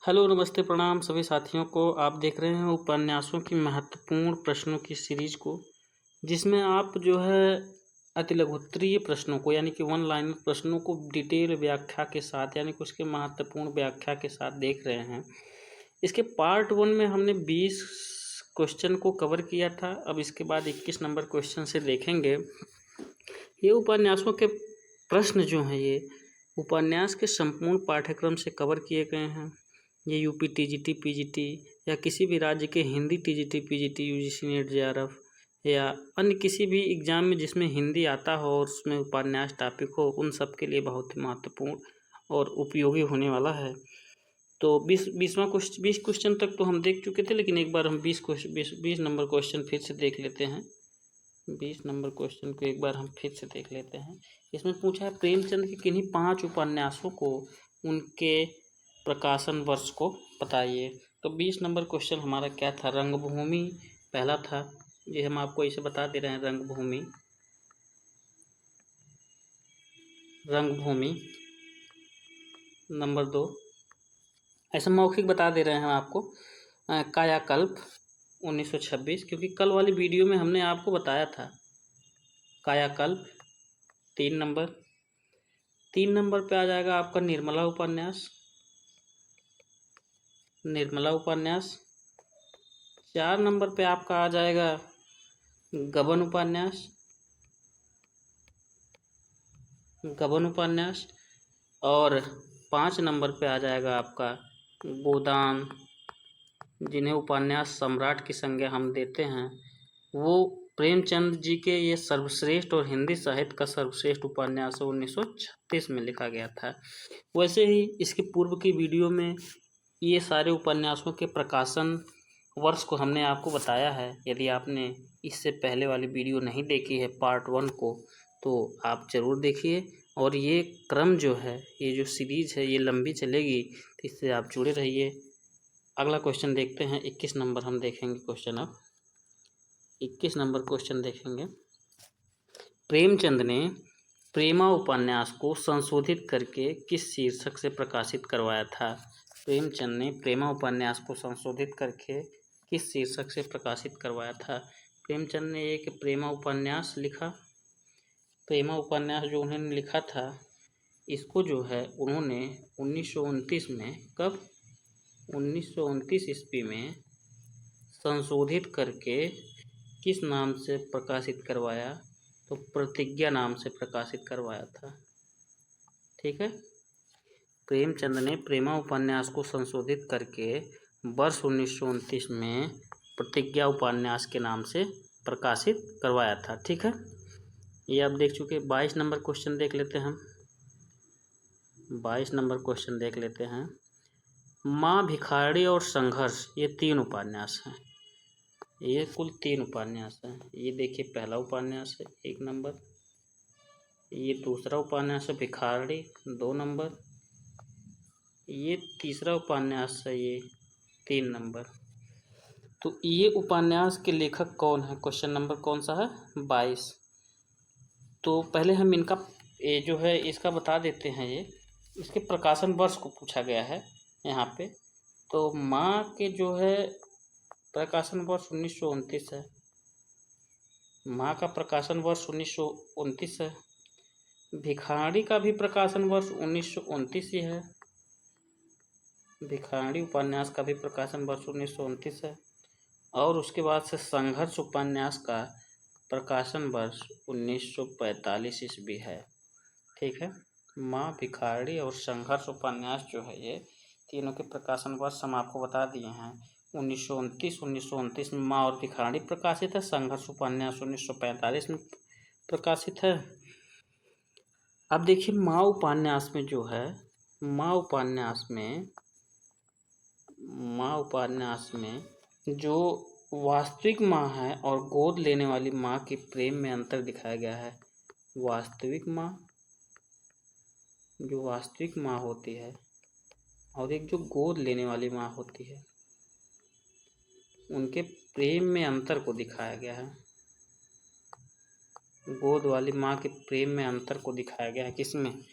Hello, नमस्ते, प्रणाम सभी साथियों को। आप देख रहे हैं उपन्यासों की महत्वपूर्ण प्रश्नों की सीरीज को, जिसमें आप जो है अतिलघुत्तरीय प्रश्नों को यानी कि वन लाइनर प्रश्नों को डिटेल व्याख्या के साथ यानी कि उसके महत्वपूर्ण व्याख्या के साथ देख रहे हैं। इसके पार्ट 1 में हमने 20 क्वेश्चन को कवर किया था। अब इसके बाद 21 नंबर क्वेश्चन से देखेंगे। ये उपन्यासों के प्रश्न जो हैं ये उपन्यास के संपूर्ण पाठ्यक्रम से कवर किए गए हैं। ये यूपी टीजीटी पीजीटी या किसी भी राज्य के Hindi TGT PGT UGC net JRF या अन्य किसी भी एग्जाम में जिसमें हिंदी आता हो और उसमें उपन्यास टॉपिक हो, उन सब के लिए बहुत ही महत्वपूर्ण और उपयोगी होने वाला है। तो 20 क्वेश्चन तक तो हम देख चुके थे, लेकिन एक बार हम 20 नंबर क्वेश्चन फिर से देख लेते हैं। 20 नंबर क्वेश्चन को एक बार हम फिर से देख लेते हैं। इसमें पूछा है प्रेमचंद के किन्हीं 5 उपन्यासों को उनके प्रकाशन वर्ष को बताइए। तो 20 नंबर क्वेश्चन हमारा क्या था? रंगभूमि पहला था। ये हम आपको इसे बता दे रहे हैं। रंगभूमि नंबर 2, ऐसा मौखिक बता दे रहे हैं हम आपको। कायाकल्प 1926, क्योंकि कल वाली वीडियो में हमने आपको बताया था कायाकल्प। 3 नंबर पे आ जाएगा आपका निर्मला उपन्यास। 4 नंबर पे आपका आ जाएगा गबन उपन्यास। और 5 नंबर पे आ जाएगा आपका गोदान, जिन्हें उपन्यास सम्राट की संज्ञा हम देते हैं। वो प्रेमचंद जी के ये सर्वश्रेष्ठ और हिंदी साहित्य का सर्वश्रेष्ठ उपन्यास 1936 में लिखा गया था। वैसे ही इसके पूर्व की वीडियो में ये सारे उपन्यासों के प्रकाशन वर्ष को हमने आपको बताया है। यदि आपने इससे पहले वाली वीडियो नहीं देखी है पार्ट 1 को, तो आप ज़रूर देखिए। और ये क्रम जो है, ये जो सीरीज है, ये लंबी चलेगी, तो इससे आप जुड़े रहिए। अगला क्वेश्चन देखते हैं। 21 नंबर हम देखेंगे क्वेश्चन। अब 21 नंबर क्वेश्चन देखेंगे। प्रेमचंद ने प्रेमा उपन्यास को संशोधित करके किस शीर्षक से प्रकाशित करवाया था? प्रेमचंद ने प्रेमा उपन्यास को संशोधित करके किस शीर्षक से प्रकाशित करवाया था? प्रेमचंद ने एक प्रेमा उपन्यास लिखा। प्रेमा उपन्यास जो उन्होंने लिखा था, इसको जो है उन्होंने 1929 में, कब? 1929 ईस्वी में संशोधित करके किस नाम से प्रकाशित करवाया? तो प्रतिज्ञा नाम से प्रकाशित करवाया था। ठीक है। प्रेमचंद ने प्रेमा उपन्यास को संशोधित करके वर्ष 1929 में प्रतिज्ञा उपन्यास के नाम से प्रकाशित करवाया था। ठीक है, ये आप देख चुके। 22 नंबर क्वेश्चन देख लेते हैं। 22 नंबर क्वेश्चन देख लेते हैं। माँ भिखारी और संघर्ष, ये 3 उपन्यास हैं। ये कुल 3 उपन्यास हैं। ये देखिए, पहला उपन्यास है 1 नंबर। ये दूसरा उपन्यास है भिखारी 2 नंबर। ये तीसरा उपन्यास है ये 3 नंबर। तो ये उपन्यास के लेखक कौन है? क्वेश्चन नंबर कौन सा है? 22। तो पहले हम इनका ये जो है इसका बता देते हैं। ये इसके प्रकाशन वर्ष को पूछा गया है यहाँ पे। तो माँ के जो है प्रकाशन वर्ष 1929 है। माँ का प्रकाशन वर्ष 1929 है। भिखारी का भी प्रकाशन वर्ष 1929 ही है। भिखारी उपन्यास का भी प्रकाशन वर्ष 1929 है। और उसके बाद से संघर्ष उपन्यास का प्रकाशन वर्ष 1945 ईस्वी है। ठीक है। माँ, भिखारी और संघर्ष उपन्यास जो है, ये तीनों के प्रकाशन वर्ष हम आपको बता दिए हैं। 1929 में माँ और भिखारी प्रकाशित है। संघर्ष उपन्यास 1945 में प्रकाशित है। अब देखिए, माँ उपन्यास में जो है, माँ उपन्यास में जो वास्तविक माँ है और गोद लेने वाली माँ के प्रेम में अंतर दिखाया गया है। वास्तविक माँ, जो वास्तविक माँ होती है, और एक जो गोद लेने वाली माँ होती है, उनके प्रेम में अंतर को दिखाया गया है। गोद वाली माँ के प्रेम में अंतर को दिखाया गया है। किसमें?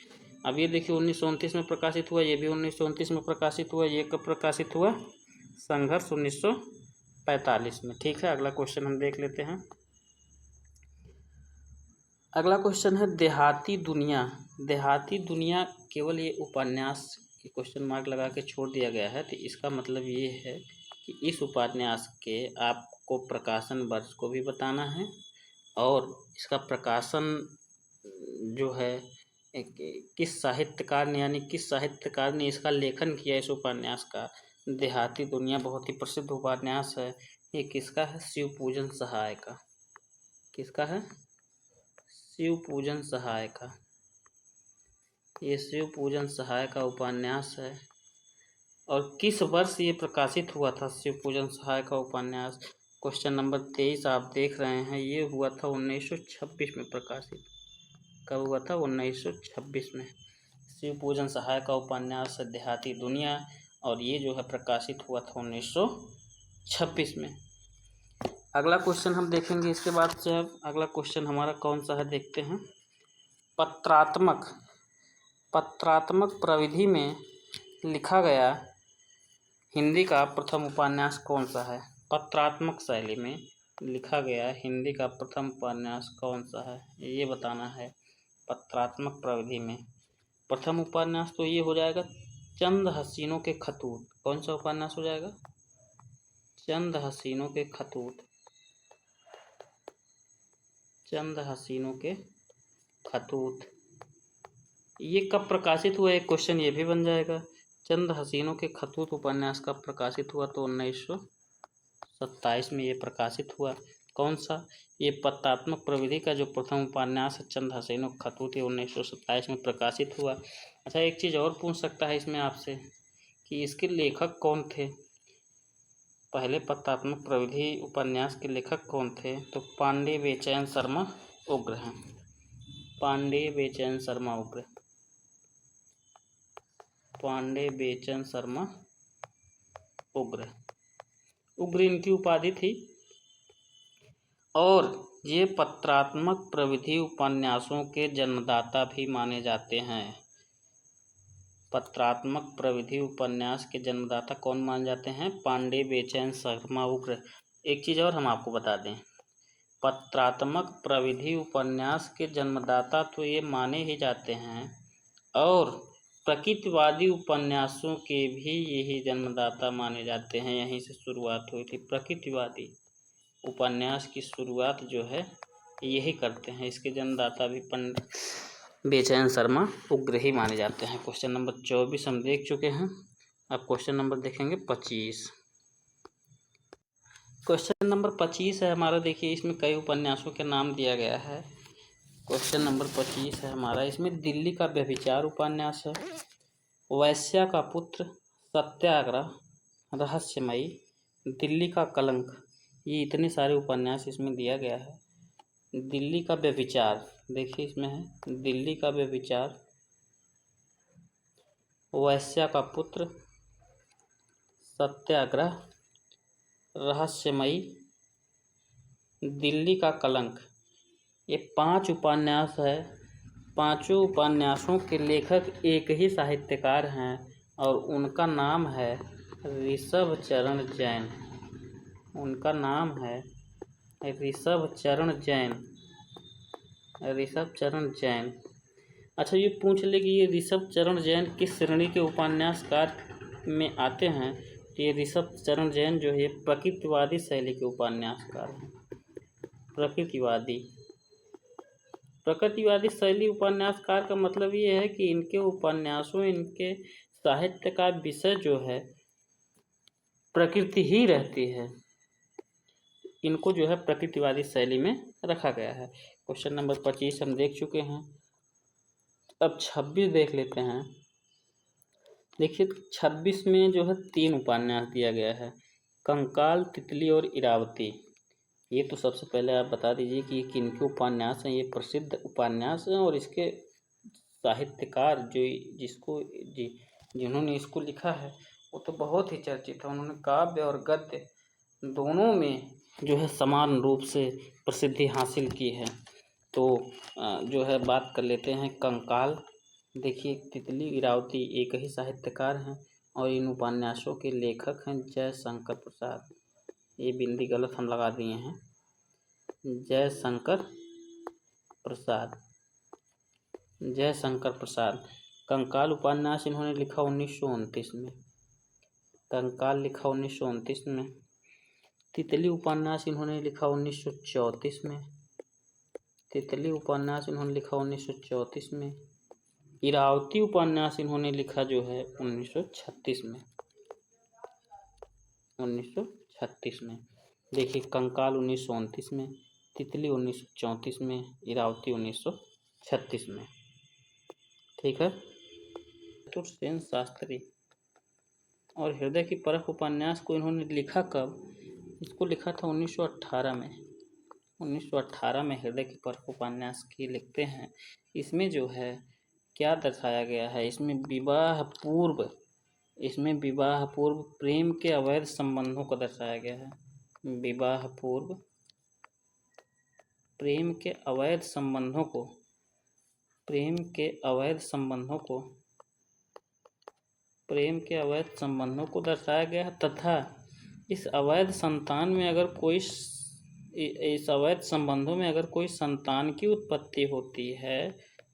अब ये देखिए 1929 में प्रकाशित हुआ, ये भी 1929 में प्रकाशित हुआ। ये कब प्रकाशित हुआ? संघर्ष 1945 में। ठीक है, अगला क्वेश्चन हम देख लेते हैं। अगला क्वेश्चन है देहाती दुनिया। देहाती दुनिया केवल ये उपन्यास की क्वेश्चन मार्क लगा के छोड़ दिया गया है, तो इसका मतलब ये है कि इस उपन्यास के आपको प्रकाशन वर्ष को भी बताना है और इसका प्रकाशन जो है किस साहित्यकार ने, यानी किस साहित्यकार ने इसका लेखन किया इस उपन्यास का। देहाती दुनिया बहुत ही प्रसिद्ध उपन्यास है। ये किसका है? शिव पूजन सहाय का। किसका है? शिव पूजन सहाय का। ये शिव पूजन सहाय का उपन्यास है। और किस वर्ष ये प्रकाशित हुआ था शिव पूजन सहाय का उपन्यास? क्वेश्चन नंबर 23 आप देख रहे हैं, ये हुआ था 1926 में प्रकाशित। कब हुआ था? 1926 में। शिव पूजन सहाय का उपन्यास है देहाती दुनिया, और ये जो है प्रकाशित हुआ था 1926 में। अगला क्वेश्चन हम देखेंगे इसके बाद से। अब अगला क्वेश्चन हमारा कौन सा है देखते हैं। पत्रात्मक प्रविधि में लिखा गया हिंदी का प्रथम उपन्यास कौन सा है? पत्रात्मक शैली में लिखा गया हिंदी का प्रथम उपन्यास कौन सा है, ये बताना है। पत्रात्मक प्रविधि में प्रथम उपन्यास तो ये हो जाएगा चंद हसीनों के खतूत। कौन सा उपन्यास हो जाएगा? चंद हसीनों के खतूत। चंद हसीनों के खतूत। ये कब प्रकाशित हुआ? एक क्वेश्चन ये भी बन जाएगा। चंद हसीनों के खतूत उपन्यास कब प्रकाशित हुआ? तो 1927 में ये प्रकाशित हुआ। कौन सा? ये पत्रात्मक प्रविधि का जो प्रथम उपन्यास है चंद हसीनों के खतूत, ये 1927 में प्रकाशित हुआ। अच्छा, एक चीज़ और पूछ सकता है इसमें आपसे कि इसके लेखक कौन थे। पहले पत्रात्मक प्रविधि उपन्यास के लेखक कौन थे? तो पांडे बेचैन शर्मा उग्र हैं। पांडे बेचैन शर्मा उग्र। पांडे बेचैन शर्मा उग्र। उग्र इनकी उपाधि थी। और ये पत्रात्मक प्रविधि उपन्यासों के जन्मदाता भी माने जाते हैं। पत्रात्मक प्रविधि उपन्यास के जन्मदाता कौन माने जाते हैं? पांडे बेचैन शर्मा उग्र। एक चीज़ और हम आपको बता दें, पत्रात्मक प्रविधि उपन्यास के जन्मदाता तो ये माने ही जाते हैं, और प्रकृतिवादी उपन्यासों के भी यही जन्मदाता माने जाते हैं। यहीं से शुरुआत हुई थी। प्रकृतिवादी उपन्यास की शुरुआत जो है यही करते हैं। इसके जन्मदाता भी पंडित बेचैन शर्मा उग्र ही माने जाते हैं। क्वेश्चन नंबर 24 हम देख चुके हैं। अब क्वेश्चन नंबर देखेंगे 25। क्वेश्चन नंबर 25 है हमारा। देखिए, इसमें कई उपन्यासों के नाम दिया गया है। क्वेश्चन नंबर 25 है हमारा। इसमें दिल्ली का व्यभिचार उपन्यास है, वैश्या का पुत्र, सत्याग्रह, रहस्यमयी, दिल्ली का कलंक, ये इतने सारे उपन्यास इसमें दिया गया है। दिल्ली का व्यभिचार, देखिए इसमें है दिल्ली का व्यभिचार, वैश्या का पुत्र, सत्याग्रह, रहस्यमयी, दिल्ली का कलंक, ये 5 उपन्यास है। पांचों उपन्यासों के लेखक एक ही साहित्यकार हैं और उनका नाम है ऋषभ चरण जैन। उनका नाम है ऋषभ चरण जैन। ऋषभ चरण जैन। अच्छा, ये पूछ ले कि ये ऋषभ चरण जैन किस श्रेणी के उपन्यासकार में आते हैं। तो ये ऋषभ चरण जैन जो है प्रकृतिवादी शैली के उपन्यासकार हैं। प्रकृतिवादी शैली उपन्यासकार का मतलब ये है कि इनके उपन्यासों, इनके साहित्य का विषय जो है प्रकृति ही रहती है। इनको जो है प्रकृतिवादी शैली में रखा गया है। क्वेश्चन नंबर 25 हम देख चुके हैं। अब 26 देख लेते हैं। देखिए 26 में जो है 3 उपन्यास दिया गया है, कंकाल, तितली और इरावती। ये तो सबसे पहले आप बता दीजिए कि ये किनके उपन्यास हैं। ये प्रसिद्ध उपन्यास हैं और इसके साहित्यकार जिन्होंने इसको लिखा है वो तो बहुत ही चर्चित है। उन्होंने काव्य और गद्य दोनों में जो है समान रूप से प्रसिद्धि हासिल की है। तो जो है बात कर लेते हैं कंकाल देखिए, तितली इरावती एक ही साहित्यकार हैं और इन उपन्यासों के लेखक हैं जयशंकर प्रसाद। ये बिंदी गलत हम लगा दिए हैं, जयशंकर प्रसाद। जयशंकर प्रसाद। कंकाल उपन्यास इन्होंने लिखा 1929 में। कंकाल लिखा 1929 में। तितली उपन्यास इन्होंने लिखा 1934 में। तितली उपन्यास इन्होंने लिखा 1934 में। इरावती उपन्यास इन्होंने लिखा जो है 1936 में। 1936 में। देखिए, कंकाल 1929 में, तितली 1934 में, इरावती 1936 में। ठीक है। चतुर्सेन शास्त्री और हृदय की परख उपन्यास को इन्होंने लिखा कब? इसको लिखा था 1918 में। 1918 में हृदय की परख उपन्यास की लिखते हैं। इसमें जो है क्या दर्शाया गया है? इसमें विवाह पूर्व प्रेम के अवैध संबंधों को दर्शाया गया है। विवाह पूर्व प्रेम के अवैध संबंधों को दर्शाया गया है तथा इस अवैध संबंधों में अगर कोई संतान की उत्पत्ति होती है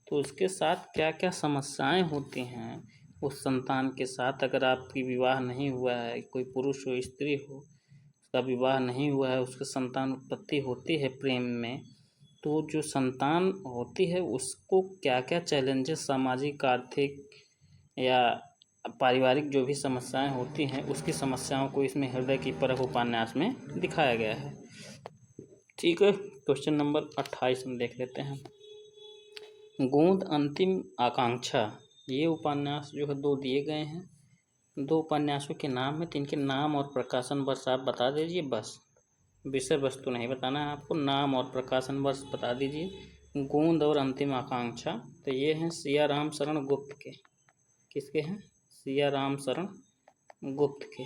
तो उसके साथ क्या क्या समस्याएं होती हैं। उस संतान के साथ अगर आपकी विवाह नहीं हुआ है, कोई पुरुष हो स्त्री हो, उसका विवाह नहीं हुआ है, उसके संतान उत्पत्ति होती है प्रेम में, तो जो संतान होती है उसको क्या क्या चैलेंजेस, सामाजिक, आर्थिक या पारिवारिक जो भी समस्याएं होती हैं, उसकी समस्याओं को इसमें हृदय की परख उपन्यास में दिखाया गया है। ठीक है। क्वेश्चन नंबर 28 में देख लेते हैं। गोंद अंतिम आकांक्षा, ये उपन्यास जो है 2 दिए गए हैं। 2 उपन्यासों के नाम है, तो इनके नाम और प्रकाशन वर्ष आप बता दीजिए। बस विषय वस्तु नहीं बताना है आपको, नाम और प्रकाशन वर्ष बता दीजिए। गोंद और अंतिम आकांक्षा, तो ये हैं सियाराम शरण गुप्त के। किसके हैं? सियाराम शरण गुप्त के।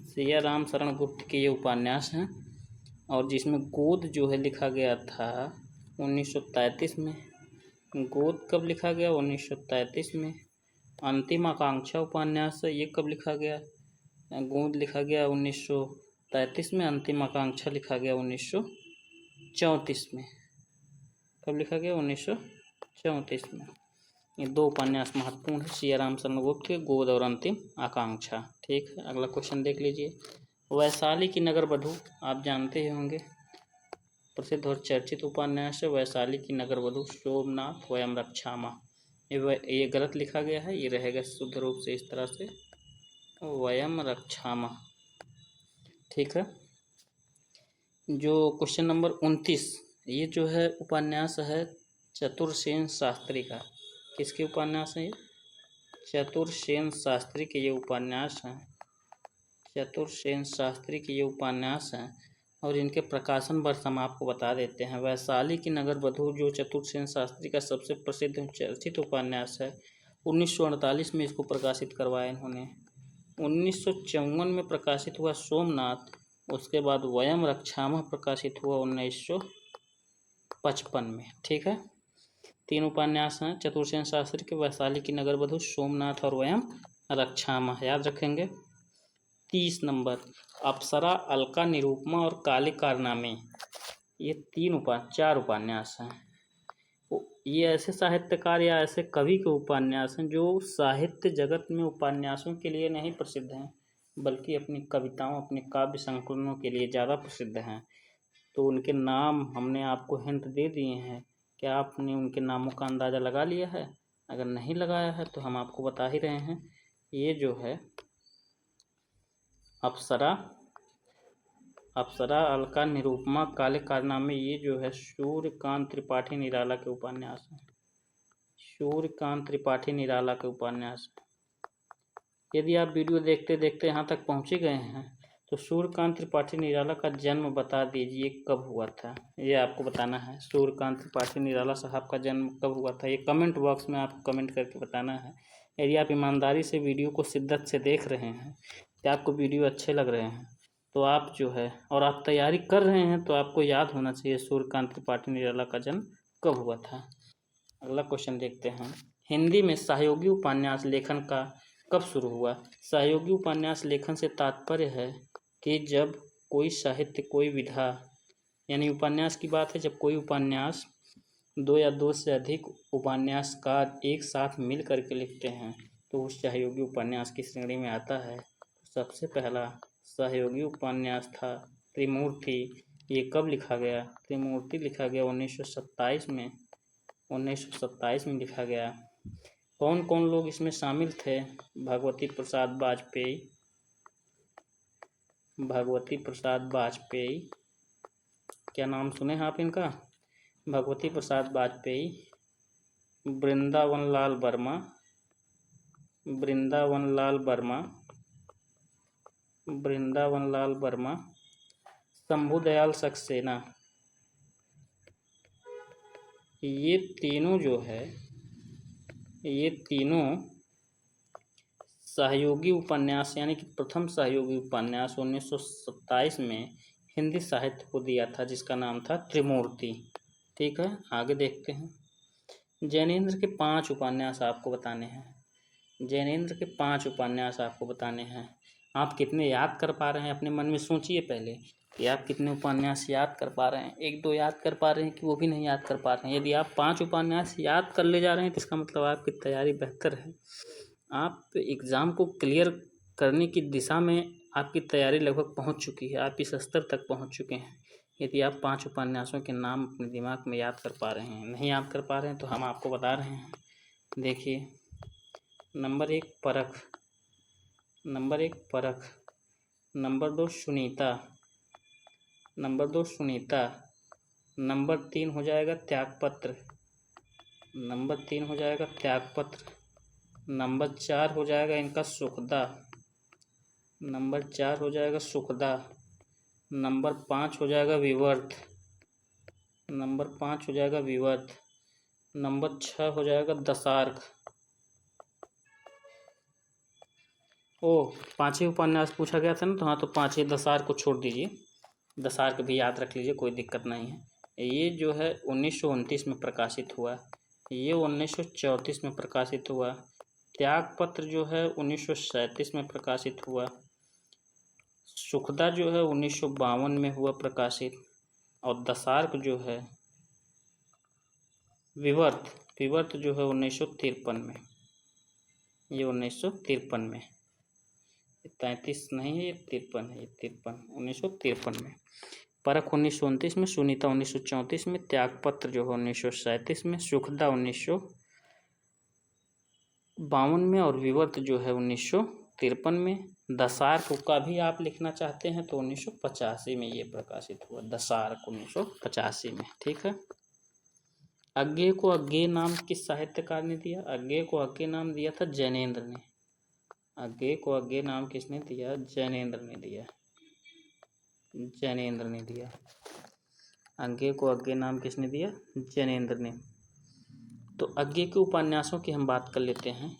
सियाराम शरण गुप्त के ये उपन्यास हैं और जिसमें गोद जो है लिखा गया था 1933 में। गोद कब लिखा गया? 1933 में। अंतिम आकांक्षा उपन्यास है, ये कब लिखा गया? गोद लिखा गया 1933 में, अंतिम आकांक्षा लिखा गया 1934 में। कब लिखा गया? 1934 में। ये 2 उपन्यास महत्वपूर्ण है सियाराम शरण गुप्त के, गोद और अंतिम आकांक्षा। ठीक है। अगला क्वेश्चन देख लीजिए। वैशाली की नगर वधू आप जानते ही होंगे, प्रसिद्ध और चर्चित उपन्यास है वैशाली की नगर वधू। सोमनाथ वयम रक्षामा, ये गलत लिखा गया है, ये रहेगा शुद्ध रूप से इस तरह से, वयम रक्षामा। ठीक है। जो क्वेश्चन नंबर 29, ये जो है उपन्यास है चतुर्सेन शास्त्री का। किसके उपन्यास है ये? चतुर्सेन शास्त्री के ये उपन्यास हैं। चतुर्सेन शास्त्री के ये उपन्यास हैं और इनके प्रकाशन वर्ष हम आपको बता देते हैं। वैशाली की नगर वधू जो चतुर्सेन शास्त्री का सबसे प्रसिद्ध चर्चित उपन्यास है, 1948 में इसको प्रकाशित करवाया इन्होंने। 1954 में प्रकाशित हुआ सोमनाथ, उसके बाद वयम रक्षामा प्रकाशित हुआ 1955 में। ठीक है। 3 उपन्यास हैं चतुर्सेन शास्त्री के, वैशाली की नगर वधू, सोमनाथ और वयम रक्षामा, याद रखेंगे। 30 नंबर, अप्सरा, अलका, निरुपमा और काले कारनामे, ये 4 उपन्यास हैं। ये ऐसे साहित्यकार या ऐसे कवि के उपन्यास हैं जो साहित्य जगत में उपन्यासों के लिए नहीं प्रसिद्ध हैं, बल्कि अपनी कविताओं, अपने काव्य संकलनों के लिए ज़्यादा प्रसिद्ध हैं। तो उनके नाम हमने आपको हिंट दे दिए हैं। क्या आपने उनके नामों का अंदाज़ा लगा लिया है? अगर नहीं लगाया है तो हम आपको बता ही रहे हैं। ये जो है अप्सरा, अलका, निरुपमा, काले कारनामे, ये जो है सूर्यकांत त्रिपाठी निराला के उपन्यास हैं। सूर्यकांत त्रिपाठी निराला के उपन्यास। यदि आप वीडियो देखते देखते यहाँ तक पहुँचे गए हैं तो सूर्यकांत त्रिपाठी निराला का जन्म बता दीजिए कब हुआ था, ये आपको बताना है। सूर्यकांत त्रिपाठी निराला साहब का जन्म कब हुआ था, ये कमेंट बॉक्स में आपको कमेंट करके बताना है। यदि आप ईमानदारी से वीडियो को शिद्दत से देख रहे हैं, या आपको वीडियो अच्छे लग रहे हैं, तो आप जो है और आप तैयारी कर रहे हैं, तो आपको याद होना चाहिए सूर्यकांत त्रिपाठी निराला का जन्म कब हुआ था। अगला क्वेश्चन देखते हैं। हिंदी में सहयोगी उपन्यास लेखन का कब शुरू हुआ? सहयोगी उपन्यास लेखन से तात्पर्य है कि जब कोई साहित्य, कोई विधा, यानी उपन्यास की बात है, जब कोई उपन्यास दो या दो से अधिक उपन्यासकार एक साथ मिल करके लिखते हैं तो उस सहयोगी उपन्यास की श्रेणी में आता है। सबसे पहला सहयोगी उपन्यास था त्रिमूर्ति। ये कब लिखा गया? त्रिमूर्ति लिखा गया 1927 में। 1927 में लिखा गया। कौन कौन लोग इसमें शामिल थे? भगवती प्रसाद वाजपेयी, भगवती प्रसाद वाजपेयी, क्या नाम सुने हैं आप इनका? भगवती प्रसाद वाजपेयी, वृंदावन लाल वर्मा, वृंदावन लाल वर्मा, वृंदावन लाल वर्मा, शंभुदयाल सक्सेना। ये तीनों जो है, ये तीनों सहयोगी उपन्यास, यानी कि प्रथम सहयोगी उपन्यास 1927 में हिंदी साहित्य को दिया था, जिसका नाम था त्रिमूर्ति। ठीक है, आगे देखते हैं। जैनेंद्र के 5 उपन्यास आपको बताने हैं। जैनेंद्र के 5 उपन्यास आपको बताने हैं। आप कितने याद कर पा रहे हैं अपने मन में सोचिए पहले कि आप कितने उपन्यास याद कर पा रहे हैं। 1-2 याद कर पा रहे हैं कि वो भी नहीं याद कर पा रहे हैं? यदि आप 5 उपन्यास याद कर ले जा रहे हैं तो इसका मतलब आपकी तैयारी बेहतर है। आप एग्ज़ाम को क्लियर करने की दिशा में आपकी तैयारी लगभग पहुंच चुकी है, आप इस स्तर तक पहुंच चुके हैं। यदि आप 5 उपन्यासों के नाम अपने दिमाग में याद कर पा रहे हैं, नहीं याद कर पा रहे हैं तो हम आपको बता रहे हैं। देखिए, नंबर 1 परख, नंबर 1 परख, number 2 Sunita, number 2 Sunita, number 3 हो जाएगा त्यागपत्र, नंबर 3 हो जाएगा त्यागपत्र, नंबर 4 हो जाएगा इनका सुखदा, नंबर 4 हो जाएगा सुखदा, नंबर 5 हो जाएगा विवर्त, नंबर 5 हो जाएगा विवर्त, नंबर 6 हो जाएगा दशार्क। ओ, 5 ही उपन्यास पूछा गया था ना, तो हाँ, तो 5 ही। दशार्क को छोड़ दीजिए, दशार्क भी याद रख लीजिए, कोई दिक्कत नहीं है। ये जो है 1929 में प्रकाशित हुआ, ये 1934 में प्रकाशित हुआ। त्यागपत्र जो है 1937 में प्रकाशित हुआ। सुखदा जो है 1952 में हुआ प्रकाशित। और दशार्क जो है, विवर्त जो है 1953 में, ये 1953 में। 33 नहीं है, ये 53 है, ये 1953 में। परख 1929 में, सुनीता 1934 में, त्यागपत्र जो है 1937 में, सुखदा 1952 में और विवर्त जो है 1953 में। दशार्क का भी आप लिखना चाहते हैं तो 1985 में ये प्रकाशित हुआ, दशार्क 1985 में। ठीक है। अज्ञेय को अज्ञेय नाम किस साहित्यकार ने दिया? अज्ञेय को अज्ञेय नाम दिया था जैनेंद्र ने। अज्ञेय को अज्ञेय नाम किसने दिया? जैनेंद्र ने दिया, जैनेंद्र ने दिया। अज्ञेय को अज्ञेय नाम किसने दिया? जैनेंद्र ने। तो अज्ञेय के उपन्यासों की हम बात कर लेते हैं।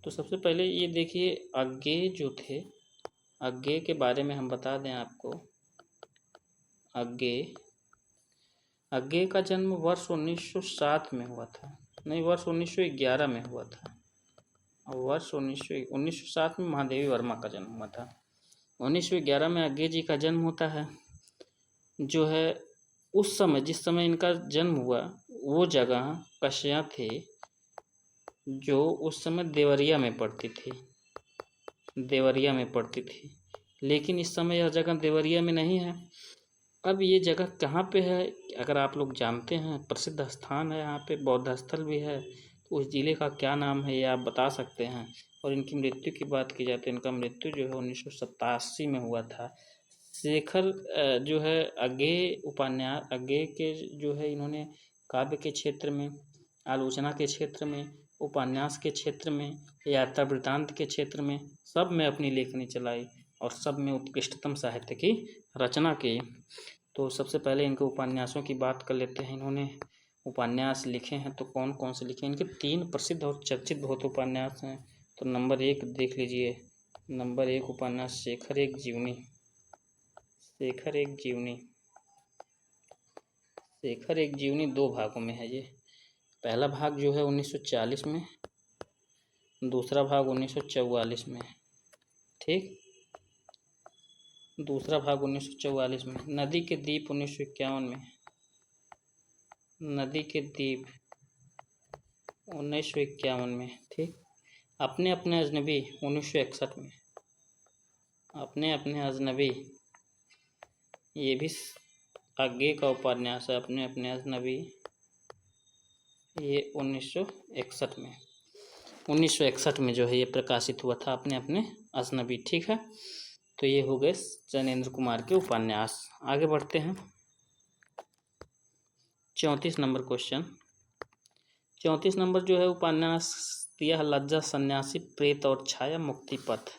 तो सबसे पहले ये देखिए, अज्ञेय जो थे, अज्ञेय के बारे में हम बता दें आपको। अज्ञेय का जन्म वर्ष 1907 में हुआ था, नहीं, वर्ष 1911 में हुआ था। और वर्ष 1907 में महादेवी वर्मा का जन्म हुआ था। 1911 में अज्ञेय जी का जन्म होता है। जो है उस समय, जिस समय इनका जन्म हुआ, वो जगह कस्या थे जो उस समय देवरिया में पड़ती थी, देवरिया में पड़ती थी। लेकिन इस समय यह जगह देवरिया में नहीं है। अब ये जगह कहाँ पे है, अगर आप लोग जानते हैं, प्रसिद्ध स्थान है, यहाँ पे बौद्ध स्थल भी है, तो उस जिले का क्या नाम है ये आप बता सकते हैं। और इनकी मृत्यु की बात की जाए तो इनका मृत्यु जो है 1987 में हुआ था। शेखर जो है अज्ञेय उपन्यास, अज्ञेय के जो है, इन्होंने काव्य के क्षेत्र में, आलोचना के क्षेत्र में, उपन्यास के क्षेत्र में, यात्रा वृत्तांत के क्षेत्र में, सब में अपनी लेखनी चलाई और सब में उत्कृष्टतम साहित्य की रचना की। तो सबसे पहले इनके उपन्यासों की बात कर लेते हैं। इन्होंने उपन्यास लिखे हैं तो कौन कौन से लिखे हैं? इनके 3 प्रसिद्ध और चर्चित बहुत उपन्यास हैं। तो नंबर 1 देख लीजिए, नंबर 1 उपन्यास शेखर एक जीवनी। शेखर एक जीवनी, शेखर एक जीवनी 2 भागों में है ये। पहला भाग जो है 1940 में, दूसरा भाग 1944 में। ठीक, दूसरा भाग 1944 में। नदी के द्वीप 1951 में, नदी के द्वीप 1951 में। ठीक, अपने अपने अजनबी 1961 में, अपने अपने अजनबी, ये भी आगे का उपन्यास है, अपने अपने अजनबी, ये 1961 में, 1961 में जो है ये प्रकाशित हुआ था, अपने अपने अजनबी। ठीक है, तो ये हो गए चंद्रेंद्र कुमार के उपन्यास। आगे बढ़ते हैं। 34 नंबर क्वेश्चन, 34 नंबर जो है उपन्यास दिया है लज्जा, सन्यासी, प्रेत और छाया, मुक्ति पथ।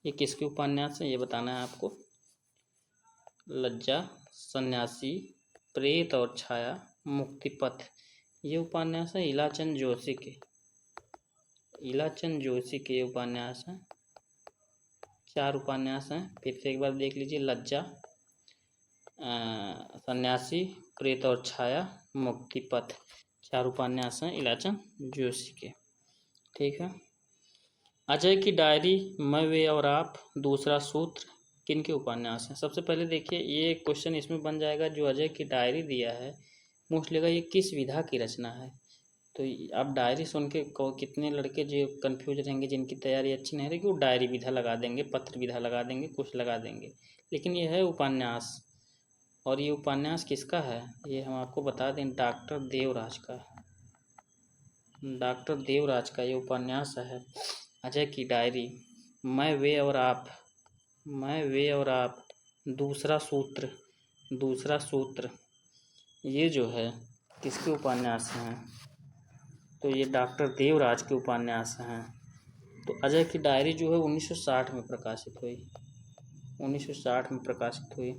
ये किसके उपन्यास है ये बताना है आपको। लज्जा, सन्यासी, प्रेत और छाया, मुक्ति पथ, ये उपन्यास है इलाचंद जोशी के, इलाचंद जोशी के उपन्यास हैं। 4 उपन्यास हैं, फिर से एक बार देख लीजिए। लज्जा, सन्यासी, प्रेत और छाया, मुक्ति पथ, 4 उपन्यास हैं इलाचंद जोशी के। ठीक है। अजय की डायरी, मैं, वे और आप, दूसरा सूत्र, किन के उपन्यास हैं। सबसे पहले देखिए ये क्वेश्चन इसमें बन जाएगा, जो अजय की डायरी दिया है मोस्टली ये किस विधा की रचना है। तो आप डायरी सुन के कितने लड़के जो कंफ्यूज रहेंगे, जिनकी तैयारी अच्छी नहीं रहेगी, वो डायरी विधा लगा देंगे, पत्र विधा लगा देंगे, कुछ लगा देंगे, लेकिन ये है उपन्यास। और ये उपन्यास किसका है ये हम आपको बता दें, डॉक्टर देवराज का, डॉक्टर देवराज का ये उपन्यास है अजय की डायरी। मैं, वे और आप, मैं, वे और आप, दूसरा सूत्र, दूसरा सूत्र, ये जो है किसके उपन्यास हैं, तो ये डॉक्टर देवराज के उपन्यास हैं। तो अजय की डायरी जो है 1960 में प्रकाशित हुई, 1960 में प्रकाशित हुई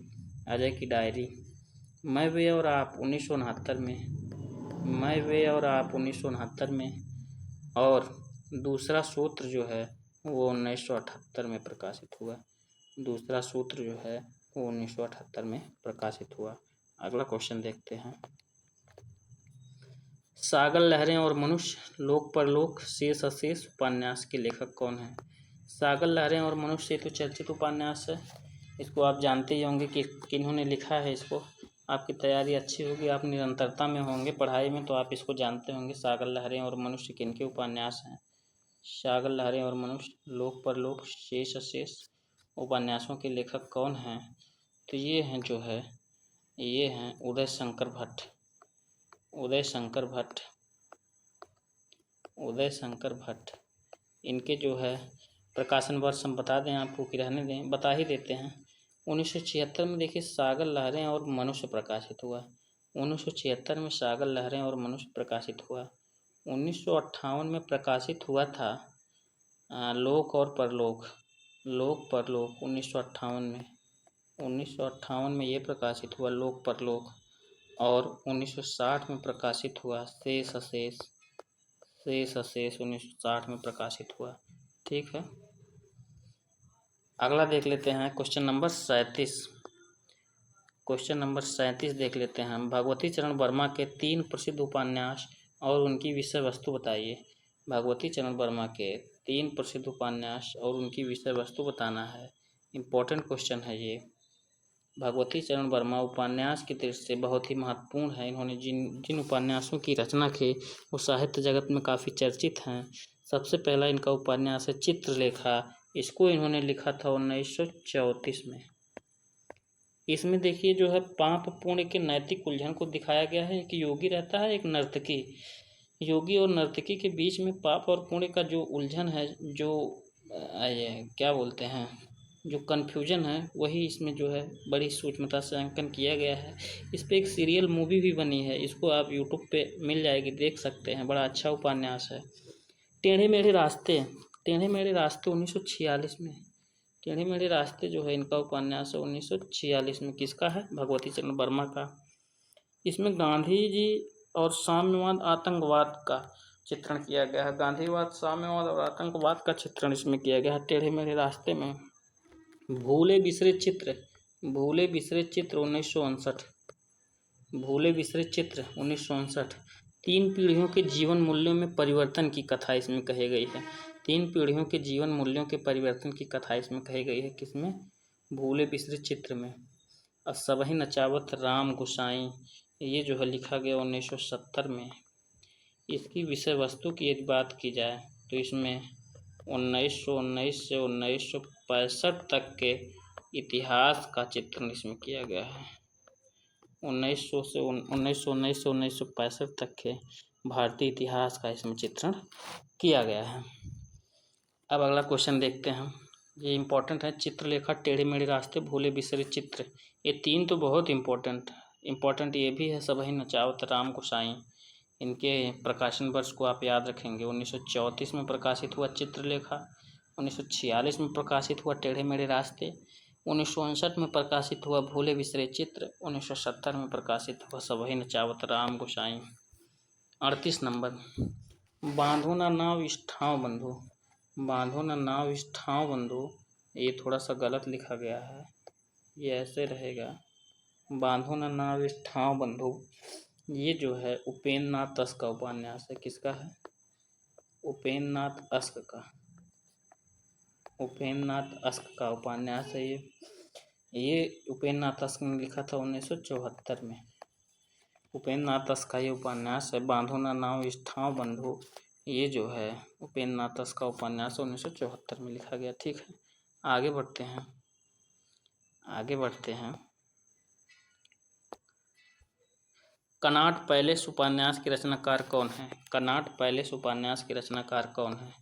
अजय की डायरी। मैं, वे और आप 1969 में, मैं, वे और आप 1969 में, और दूसरा सूत्र जो है वो 1978 में प्रकाशित हुआ, दूसरा सूत्र जो है वो 1978 में प्रकाशित हुआ। अगला क्वेश्चन देखते हैं। सागर लहरें और मनुष्य, लोक परलोक, शेष अशेष उपन्यास के लेखक कौन हैं। सागर लहरें और मनुष्य तो चर्चित उपन्यास है, इसको आप जानते ही होंगे कि किन्होंने लिखा है इसको। आपकी तैयारी अच्छी होगी, आप निरंतरता में होंगे पढ़ाई में, तो आप इसको जानते होंगे। सागर लहरें और मनुष्य किनके उपन्यास हैं। सागर लहरें और मनुष्य, लोक परलोक, शेष अशेष उपन्यासों के लेखक कौन हैं। तो ये हैं जो है, ये हैं उदय शंकर भट्ट, उदय शंकर भट्ट, उदय शंकर भट्ट। इनके जो है प्रकाशन वर्ष हम बता दें आपको कि रहने दें, बता ही देते हैं। 1976 में देखिए सागर लहरें और मनुष्य प्रकाशित हुआ, 1976 में सागर लहरें और मनुष्य प्रकाशित हुआ। 1958 में प्रकाशित हुआ था लोक और परलोक, लोक परलोक 1958 में, 1958 में ये प्रकाशित हुआ लोक परलोक। और 1960 में प्रकाशित हुआ शेष अशेष, शेष अशेष 1960 में प्रकाशित हुआ। ठीक है, अगला देख लेते हैं क्वेश्चन नंबर 37, क्वेश्चन नंबर 37 देख लेते हैं हम। भगवती चरण वर्मा के 3 प्रसिद्ध उपन्यास और उनकी विषय वस्तु बताइए। भगवती चरण वर्मा के 3 प्रसिद्ध उपन्यास और उनकी विषय वस्तु बताना है। इम्पोर्टेंट क्वेश्चन है ये। भगवती चरण वर्मा उपन्यास की दृष्टि से बहुत ही महत्वपूर्ण है। इन्होंने जिन उपन्यासों की रचना की वो साहित्य जगत में काफ़ी चर्चित हैं। सबसे पहला इनका उपन्यास है चित्रलेखा, इसको इन्होंने लिखा था 1934 में। इसमें देखिए जो है पाप पुण्य के नैतिक उलझन को दिखाया गया है। एक योगी रहता है, एक नर्तकी, योगी और नर्तकी के बीच में पाप और पुण्य का जो उलझन है, जो क्या बोलते हैं, जो कन्फ्यूजन है, वही इसमें जो है बड़ी सूक्ष्मता से अंकन किया गया है। इस पर एक सीरियल मूवी भी बनी है, इसको आप यूट्यूब पे मिल जाएगी, देख सकते हैं, बड़ा अच्छा उपन्यास है। टेढ़े मेढ़े रास्ते, टेढ़े मेढ़े रास्ते 1946 में, टेढ़े मेढ़े रास्ते जो है इनका उपन्यास है 1946 में। किसका है, भगवती चरण वर्मा का। इसमें गांधी जी और साम्यवाद आतंकवाद का चित्रण किया गया है, गांधीवाद, साम्यवाद और आतंकवाद का चित्रण इसमें किया गया है टेढ़े मेढ़े रास्ते में। भूले बिसरे चित्र, भूले बिसरे चित्र 1959, भूले बिसरे चित्र 1959। 3 पीढ़ियों के जीवन मूल्यों में परिवर्तन की कथा इसमें कही गई है। 3 पीढ़ियों के जीवन मूल्यों के परिवर्तन की कथा इसमें कही गई है। किसमें? भूले बिसरे चित्र में। और सबहि नचावत राम गोसाई, ये जो है लिखा गया 1970 में। इसकी विषय वस्तु की यदि बात की जाए तो इसमें 1919 से 1965 तक के इतिहास का चित्रण इसमें किया गया है। 1919 से 1965 तक के भारतीय इतिहास का इसमें चित्रण किया गया है। अब अगला क्वेश्चन देखते हैं। ये इम्पोर्टेंट है। चित्रलेखा, टेढ़े मेढ़े रास्ते, भूले बिसरे चित्र, ये 3 तो बहुत इम्पोर्टेंट ये भी है। सबहि नचावत राम गोसाई, इनके प्रकाशन वर्ष को आप याद रखेंगे। 1934 में प्रकाशित हुआ चित्रलेखा, 1946 में प्रकाशित हुआ टेढ़े मेढ़े रास्ते, 1959 में प्रकाशित हुआ भूले बिसरे चित्र, 1970 में प्रकाशित हुआ सबहि नचावत राम गोसाई। 38 नंबर, बांधो ना नाव इस ठाव बंधु, बांधो ना नाव इस ठाव बंधु, ये थोड़ा सा गलत लिखा गया है। ये ऐसे रहेगा, बांधो ना नाव इस ठाव बंधु। ये जो है उपेंद्र नाथ अस्क का उपन्यास है। किसका है? उपेंद्र नाथ अस्क का। उपेंद्र नाथ अस्क का उपन्यास है ये उपेंद्र नाथ अस्क ने लिखा था 1974 में। उपेंद्र नाथ अस्क का ये उपन्यास है, बांधो ना नाव इस ठाव बंधु। ये जो है उपेंद्र नाथ अस्क का उपन्यास 1974 में लिखा गया। ठीक है, आगे बढ़ते हैं। कनॉट पैलेस उपन्यास के रचनाकार कौन है? कनॉट पैलेस उपन्यास के रचनाकार कौन है?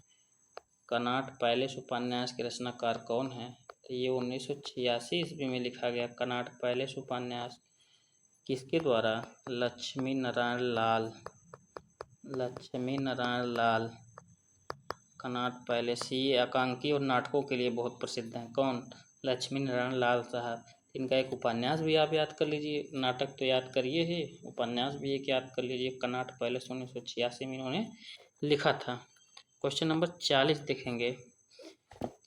कनॉट पैलेस उपन्यास के रचनाकार कौन है? तो ये 1986 ईस्वी में लिखा गया कनॉट पैलेस उपन्यास। किसके द्वारा? लक्ष्मी नारायण लाल। कनॉट पैलेस, ये एकांकी और नाटकों के लिए बहुत प्रसिद्ध हैं। कौन? लक्ष्मी नारायण लाल साहब। इनका एक उपन्यास भी आप याद कर लीजिए, नाटक तो याद करिए ही, उपन्यास भी एक याद कर लीजिए। कनॉट पैलेस 1986 में इन्होंने लिखा था। क्वेश्चन नंबर 40 देखेंगे।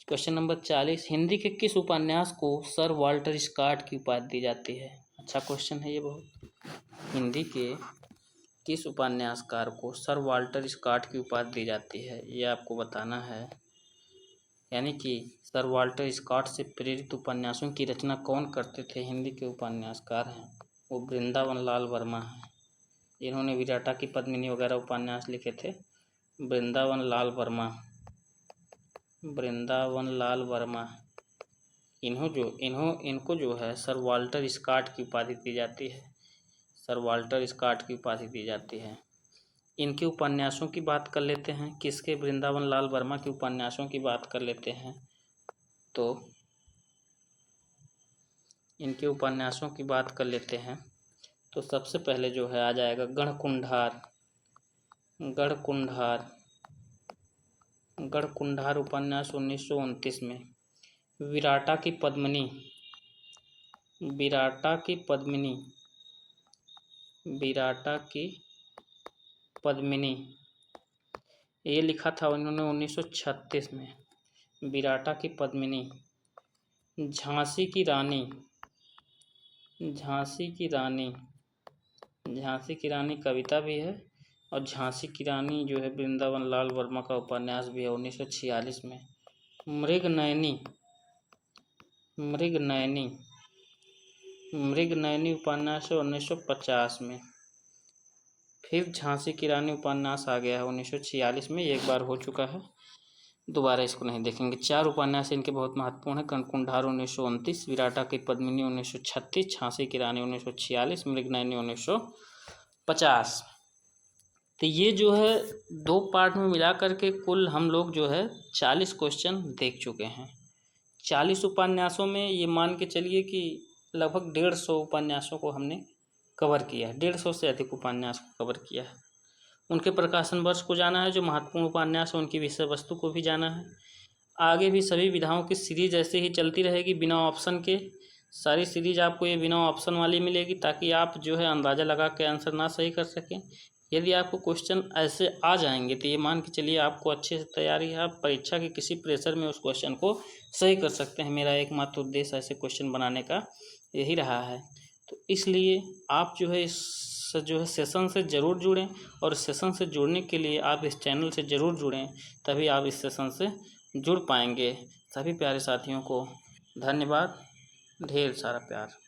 क्वेश्चन नंबर 40, हिंदी के किस उपन्यास को सर वाल्टर स्कॉट की उपाधि दी जाती है? अच्छा क्वेश्चन है ये बहुत। हिंदी के किस उपन्यासकार को सर वाल्टर स्कॉट की उपाधि दी जाती है, ये आपको बताना है। यानी कि सर वाल्टर स्कॉट से प्रेरित उपन्यासों की रचना कौन करते थे? हिंदी के उपन्यासकार हैं वो वृंदावन लाल वर्मा हैं। इन्होंने विराटा की पद्मिनी वगैरह उपन्यास लिखे थे। वृंदावन लाल वर्मा इनको जो है सर वाल्टर स्कॉट की उपाधि दी जाती है। सर वाल्टर स्कॉट की उपाधि दी जाती है। इनके उपन्यासों की बात कर लेते हैं। किसके? वृंदावन लाल वर्मा के उपन्यासों की बात कर लेते हैं। तो इनके उपन्यासों की बात कर लेते हैं तो सबसे पहले जो है आ जाएगा गढ़कुंडार उपन्यास 1929 में। विराटा की पद्मिनी ये लिखा था उन्होंने 1936 में। विराटा की पद्मिनी। झांसी की रानी कविता भी है और झांसी की रानी जो है वृंदावन लाल वर्मा का उपन्यास भी है 1946 में। मृगनयनी उपन्यास है 1950 में। फिर झांसी की रानी उपन्यास आ गया है 1946 में, एक बार हो चुका है, दोबारा इसको नहीं देखेंगे। 4 उपन्यास इनके बहुत महत्वपूर्ण है। गढ़कुंडार 1929, विराटा की पद्मिनी 1936, झांसी की रानी 1946, मृगनयनी 1950। तो ये जो है 2 पार्ट में मिला करके कुल हम लोग जो है 40 क्वेश्चन देख चुके हैं। 40 उपन्यासों में ये मान के चलिए कि लगभग 150 उपन्यासों को हमने कवर किया है। 150 से अधिक उपन्यास को कवर किया है। उनके प्रकाशन वर्ष को जाना है, जो महत्वपूर्ण उपन्यास है उनकी विषय वस्तु को भी जाना है। आगे भी सभी विधाओं की सीरीज ऐसे ही चलती रहेगी बिना ऑप्शन के। सारी सीरीज आपको ये बिना ऑप्शन वाली मिलेगी ताकि आप जो है अंदाज़ा लगा के आंसर ना सही कर सकें। यदि आपको क्वेश्चन ऐसे आ जाएंगे तो ये मान के चलिए आपको अच्छे से तैयारी है, आप परीक्षा के किसी प्रेशर में उस क्वेश्चन को सही कर सकते हैं। मेरा एकमात्र उद्देश्य ऐसे क्वेश्चन बनाने का यही रहा है। तो इसलिए आप जो है इस जो है सेशन से ज़रूर जुड़ें, और सेशन से जुड़ने के लिए आप इस चैनल से ज़रूर जुड़ें, तभी आप इस सेशन से जुड़ पाएंगे। सभी प्यारे साथियों को धन्यवाद, ढेर सारा प्यार।